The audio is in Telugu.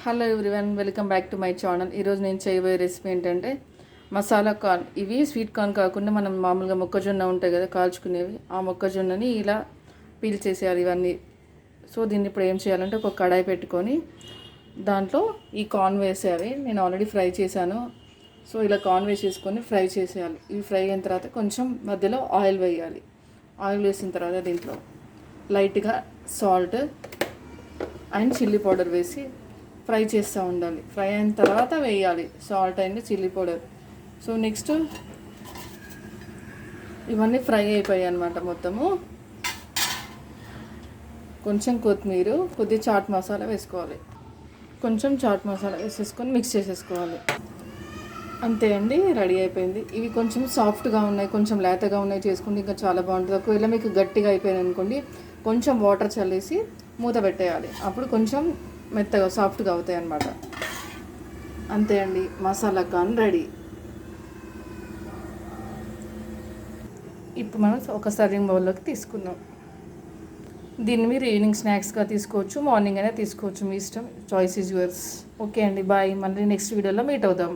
Hello everyone, welcome back to my channel. ఈరోజు నేను చేయబోయే రెసిపీ ఏంటంటే మసాలా కార్న్. ఇవి స్వీట్ కార్న్ కాకుండా మనం మామూలుగా మొక్కజొన్న ఉంటాయి కదా కాల్చుకునేవి, ఆ మొక్కజొన్నని ఇలా పీల్ చేసేయాలి ఇవన్నీ. సో దీన్ని ఇప్పుడు ఏం చేయాలంటే ఒక కడాయి పెట్టుకొని దాంట్లో ఈ కార్న్ వేసేయాలి. నేను ఆల్రెడీ ఫ్రై చేశాను. సో ఇలా కార్న్ వేసేసుకొని ఫ్రై చేసేయాలి. ఇవి ఫ్రై అయిన తర్వాత కొంచెం మధ్యలో ఆయిల్ వేయాలి. ఆయిల్ వేసిన తర్వాత దీంట్లో లైట్గా సాల్ట్ అండ్ చిల్లీ పౌడర్ వేసి ఫ్రై చేస్తూ ఉండాలి. ఫ్రై అయిన తర్వాత వేయాలి salt and chilli powder. So next ఇవన్నీ ఫ్రై అయిపోయాయి అన్నమాట మొత్తము. కొంచెం కొత్తిమీర, కొద్ది చాట్ మసాలా వేసుకోవాలి. కొంచెం చాట్ మసాలా వేసేసుకొని మిక్స్ చేసేసుకోవాలి. అంతే అండి, రెడీ అయిపోయింది. ఇవి కొంచెం సాఫ్ట్గా ఉన్నాయి, కొంచెం లేతగా ఉన్నాయి చేసుకుంటే ఇంకా చాలా బాగుంటుంది. ఒకవేళ మీకు గట్టిగా అయిపోయింది అనుకోండి, కొంచెం వాటర్ చల్లేసి మూత పెట్టేయాలి. అప్పుడు కొంచెం మెత్తగా సాఫ్ట్గా అవుతాయి అన్నమాట. అంతే అండి, మసాలా కార్న్ రెడీ. ఇప్పుడు మనం ఒక సర్వింగ్ బౌల్లోకి తీసుకుందాం. దీన్ని మీరు ఈవినింగ్ స్నాక్స్గా తీసుకోవచ్చు, మార్నింగ్ అయినా తీసుకోవచ్చు, మీ ఇష్టం. Choice is yours. ఓకే అండి, బాయ్. మళ్ళీ నెక్స్ట్ వీడియోలో మీట్ అవుదాం.